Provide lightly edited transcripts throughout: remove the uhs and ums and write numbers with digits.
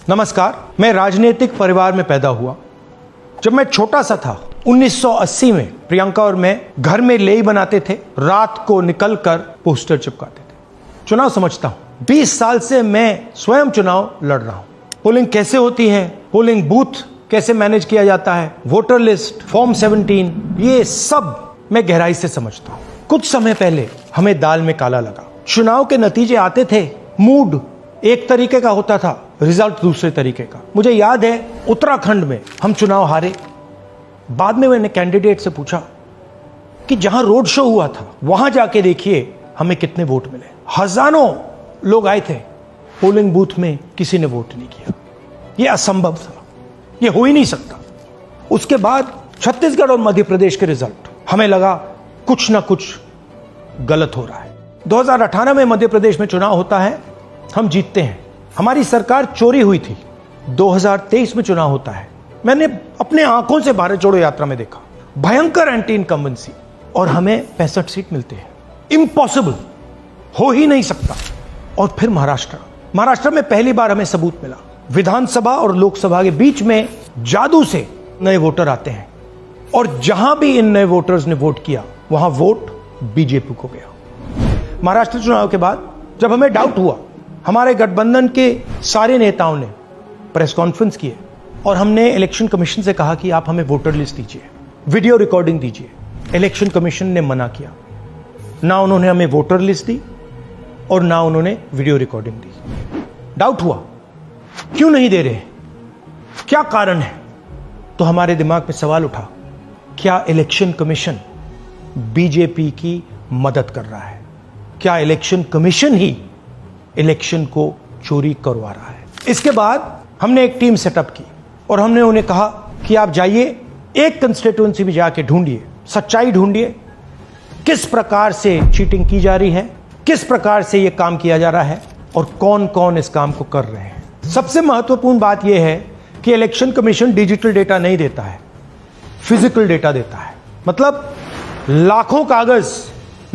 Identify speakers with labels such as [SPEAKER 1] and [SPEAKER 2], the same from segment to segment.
[SPEAKER 1] नमस्कार। मैं राजनीतिक परिवार में पैदा हुआ। जब मैं छोटा सा था 1980 में प्रियंका और मैं घर में लेई बनाते थे, रात को निकलकर पोस्टर चिपकाते थे। चुनाव समझता हूं। 20 साल से मैं स्वयं चुनाव लड़ रहा हूं। पोलिंग कैसे होती है, पोलिंग बूथ कैसे मैनेज किया जाता है, वोटर लिस्ट, फॉर्म 17, ये सब मैं गहराई से समझता हूं। कुछ समय पहले हमें दाल में काला लगा। चुनाव के नतीजे आते थे, मूड एक तरीके का होता था, रिजल्ट दूसरे तरीके का। मुझे याद है उत्तराखंड में हम चुनाव हारे। बाद में मैंने कैंडिडेट से पूछा कि जहां रोड शो हुआ था वहां जाके देखिए हमें कितने वोट मिले। हजारों लोग आए थे, पोलिंग बूथ में किसी ने वोट नहीं किया। यह असंभव था, यह हो ही नहीं सकता। उसके बाद छत्तीसगढ़ और मध्य प्रदेश के रिजल्ट, हमें लगा कुछ ना कुछ गलत हो रहा है। 2018 में मध्य प्रदेश में चुनाव होता है, हम जीतते हैं। हमारी सरकार चोरी हुई थी। 2023 में चुनाव होता है, मैंने अपने आंखों से भारत जोड़ो यात्रा में देखा, भयंकर एंटी इनकम्बेंसी, और हमें 65 सीट मिलते हैं। इम्पॉसिबल, हो ही नहीं सकता। और फिर महाराष्ट्र में पहली बार हमें सबूत मिला। विधानसभा और लोकसभा के बीच में जादू से नए वोटर आते हैं, और जहां भी इन नए वोटर्स ने वोट किया वहां वोट बीजेपी को गया। महाराष्ट्र चुनाव के बाद जब हमें डाउट हुआ, हमारे गठबंधन के सारे नेताओं ने प्रेस कॉन्फ्रेंस किए और हमने इलेक्शन कमीशन से कहा कि आप हमें वोटर लिस्ट दीजिए, वीडियो रिकॉर्डिंग दीजिए। इलेक्शन कमीशन ने मना किया। ना उन्होंने हमें वोटर लिस्ट दी और ना उन्होंने वीडियो रिकॉर्डिंग दी। डाउट हुआ, क्यों नहीं दे रहे, क्या कारण है? तो हमारे दिमाग में सवाल उठा, क्या इलेक्शन कमीशन बीजेपी की मदद कर रहा है? क्या इलेक्शन कमीशन ही इलेक्शन को चोरी करवा रहा है? इसके बाद हमने एक टीम सेटअप की और हमने उन्हें कहा कि आप जाइए, एक कंस्टिट्यूएंसी भी जाके ढूंढिए, सच्चाई ढूंढिए, किस प्रकार से चीटिंग की जा रही है, किस प्रकार से यह काम किया जा रहा है और कौन कौन इस काम को कर रहे हैं। सबसे महत्वपूर्ण बात यह है कि इलेक्शन कमीशन डिजिटल डेटा नहीं देता है, फिजिकल डेटा देता है। मतलब लाखों कागज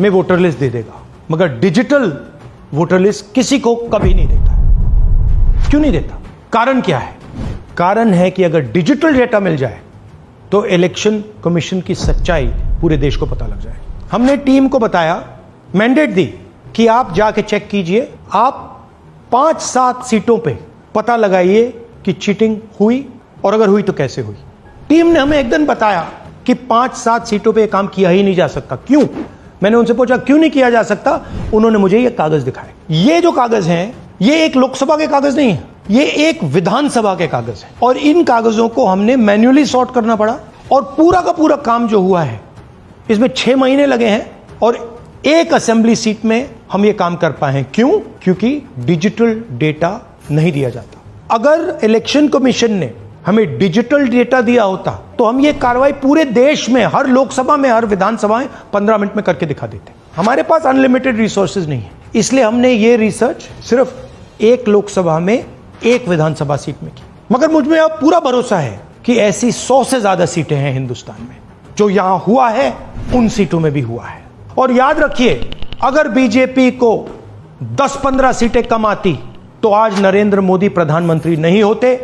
[SPEAKER 1] में वोटर लिस्ट दे देगा, मगर डिजिटल वोटर लिस्ट किसी को कभी नहीं देता। क्यों नहीं देता? कारण क्या है? कारण है कि अगर डिजिटल डेटा मिल जाए तो इलेक्शन कमीशन की सच्चाई पूरे देश को पता लग जाए। हमने टीम को बताया, मैंडेट दी कि आप जाके चेक कीजिए, आप 5-7 सीटों पे पता लगाइए कि चीटिंग हुई, और अगर हुई तो कैसे हुई। टीम ने हमें एक दिन बताया कि 5-7 सीटों पे काम किया ही नहीं जा सकता। क्यों? मैंने उनसे पूछा क्यों नहीं किया जा सकता। उन्होंने मुझे ये कागज दिखाए। ये जो कागज हैं, ये एक लोकसभा के कागज नहीं है, ये एक विधानसभा के कागज है, और इन कागजों को हमने मैन्युअली सॉर्ट करना पड़ा। और पूरा का पूरा काम जो हुआ है, इसमें 6 महीने लगे हैं, और एक असेंबली सीट में हम ये काम कर पाए हैं। क्यों? क्योंकि डिजिटल डेटा नहीं दिया जाता। अगर इलेक्शन कमीशन ने हमें डिजिटल डेटा दिया होता तो हम ये कार्रवाई पूरे देश में, हर लोकसभा में, हर विधानसभा में 15 मिनट में करके दिखा देते। हमारे पास अनलिमिटेड रिसोर्सेज नहीं है, इसलिए हमने ये रिसर्च सिर्फ एक लोकसभा में, एक विधानसभा सीट में की। मगर मुझ में अब पूरा भरोसा है कि ऐसी 100 से ज्यादा सीटें हैं हिंदुस्तान में। जो यहां हुआ है उन सीटों में भी हुआ है। और याद रखिए, अगर बीजेपी को 10-15 सीटें कम आती तो आज नरेंद्र मोदी प्रधानमंत्री नहीं होते,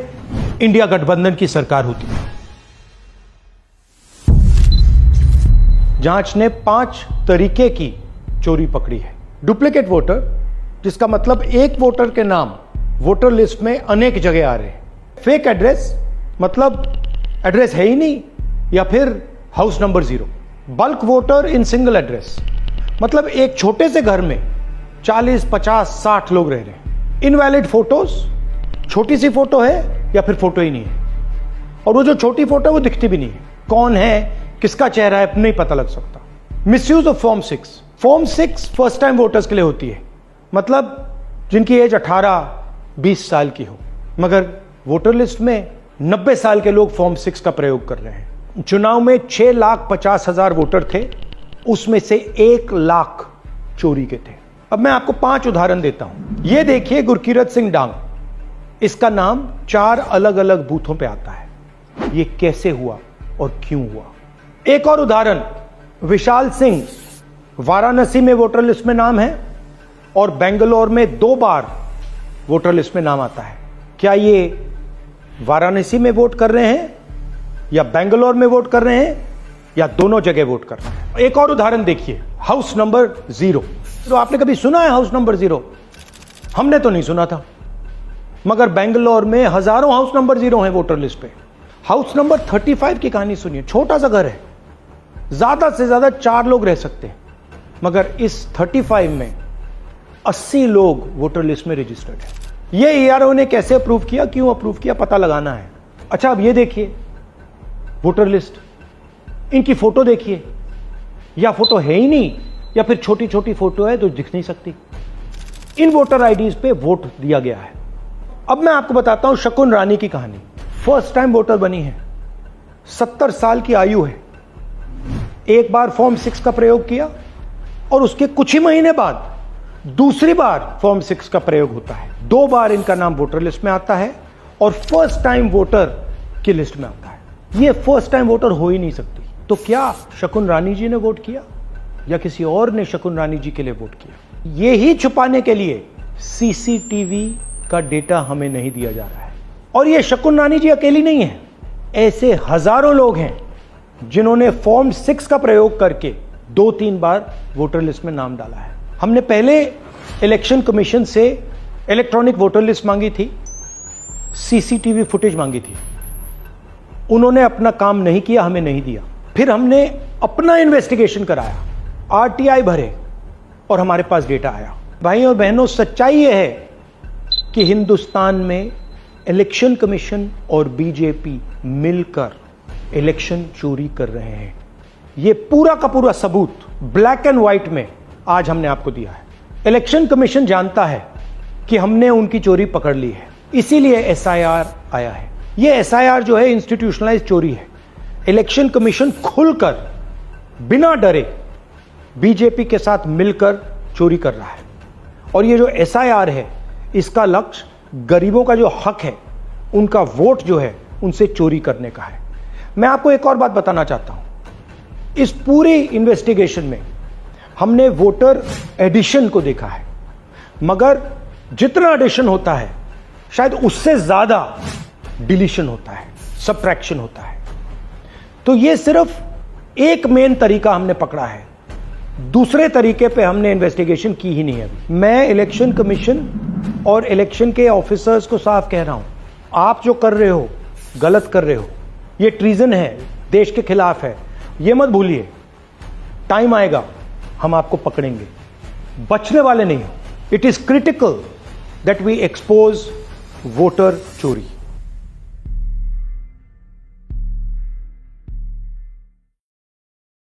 [SPEAKER 1] इंडिया गठबंधन की सरकार होती। जांच ने 5 तरीके की चोरी पकड़ी है। डुप्लीकेट वोटर, जिसका मतलब एक वोटर के नाम वोटर लिस्ट में अनेक जगह आ रहे हैं। फेक एड्रेस, मतलब एड्रेस है ही नहीं, या फिर house number 0। Bulk voter in single address, मतलब एक छोटे से घर में 40, 50, 60 लोग रह रहे हैं। इनवैलिड फोटोज, छोटी सी फोटो है या फिर फोटो ही नहीं है, और वो जो छोटी फोटो है वो दिखती भी नहीं है। कौन है, किसका चेहरा है, नहीं पता लग सकता। Misuse of form 6। Form 6 first time voters के लिए होती है, मतलब जिनकी एज 18-20 साल की हो, मगर वोटर लिस्ट में 90 साल के लोग फॉर्म 6 का प्रयोग कर रहे हैं। चुनाव में 6,50,000 वोटर थे, उसमें से 1 लाख चोरी के थे। अब मैं आपको 5 उदाहरण देता हूं। यह देखिए, गुरकीरत सिंह डांग, इसका नाम 4 अलग अलग बूथों पे आता है। यह कैसे हुआ और क्यों हुआ? एक और उदाहरण, विशाल सिंह, वाराणसी में वोटर लिस्ट में नाम है और बेंगलोर में 2 बार वोटर लिस्ट में नाम आता है। क्या ये वाराणसी में वोट कर रहे हैं या बेंगलोर में वोट कर रहे हैं या दोनों जगह वोट कर रहे हैं? एक और उदाहरण देखिए, हाउस नंबर 0। तो आपने कभी सुना है हाउस नंबर 0? हमने तो नहीं सुना था, मगर बेंगलोर में हजारों हाउस नंबर 0 हैं वोटर लिस्ट पे। हाउस नंबर 35 की कहानी सुनिए। छोटा सा घर है, ज्यादा से ज्यादा 4 लोग रह सकते हैं, मगर इस 35 में 80 लोग वोटर लिस्ट में रजिस्टर्ड है। ये ईआरओ ने कैसे अप्रूव किया, क्यों अप्रूव किया, पता लगाना है। अच्छा, अब ये देखिए वोटर लिस्ट, इनकी फोटो देखिए, या फोटो है ही नहीं या फिर छोटी छोटी फोटो है तो दिख नहीं सकती। इन वोटर आईडीज पे वोट दिया गया है। अब मैं आपको बताता हूं शकुन रानी की कहानी। फर्स्ट टाइम वोटर बनी है, 70 साल की आयु है। एक बार फॉर्म 6 का प्रयोग किया और उसके कुछ ही महीने बाद दूसरी बार फॉर्म 6 का प्रयोग होता है। 2 बार इनका नाम वोटर लिस्ट में आता है और फर्स्ट टाइम वोटर की लिस्ट में आता है। ये फर्स्ट टाइम वोटर हो ही नहीं सकती। तो क्या शकुन रानी जी ने वोट किया या किसी और ने शकुन रानी जी के लिए वोट किया? ये ही छुपाने के लिए सीसीटीवी का डेटा हमें नहीं दिया जा रहा है। और ये शकुन रानी जी अकेली नहीं है, ऐसे हजारों लोग हैं जिन्होंने फॉर्म 6 का प्रयोग करके 2-3 बार वोटर लिस्ट में नाम डाला है। हमने पहले इलेक्शन कमीशन से इलेक्ट्रॉनिक वोटर लिस्ट मांगी थी, सीसीटीवी फुटेज मांगी थी। उन्होंने अपना काम नहीं किया, हमें नहीं दिया। फिर हमने अपना इन्वेस्टिगेशन कराया, आरटीआई भरे और हमारे पास डेटा आया। भाइयों और बहनों, सच्चाई यह है कि हिंदुस्तान में इलेक्शन कमीशन और बीजेपी मिलकर इलेक्शन चोरी कर रहे हैं। यह पूरा का पूरा सबूत ब्लैक एंड व्हाइट में आज हमने आपको दिया है। इलेक्शन कमीशन जानता है कि हमने उनकी चोरी पकड़ ली है, इसीलिए एसआईआर आया है। यह एसआईआर जो है इंस्टीट्यूशनलाइज चोरी है। इलेक्शन कमीशन खुलकर बिना डरे बीजेपी के साथ मिलकर चोरी कर रहा है। और ये जो एसआईआर है, इसका लक्ष्य गरीबों का जो हक है, उनका वोट जो है, उनसे चोरी करने का है। मैं आपको एक और बात बताना चाहता हूं। इस पूरी इन्वेस्टिगेशन में हमने वोटर एडिशन को देखा है, मगर जितना एडिशन होता है शायद उससे ज्यादा डिलीशन होता है, सबट्रैक्शन होता है। तो ये सिर्फ एक मेन तरीका हमने पकड़ा है, दूसरे तरीके पे हमने इन्वेस्टिगेशन की ही नहीं है अभी। मैं इलेक्शन कमीशन और इलेक्शन के ऑफिसर्स को साफ कह रहा हूं, आप जो कर रहे हो गलत कर रहे हो, ये ट्रीजन है, देश के खिलाफ है। ये मत भूलिए, टाइम आएगा हम आपको पकड़ेंगे, बचने वाले नहीं हो। It is critical that we expose voter चोरी।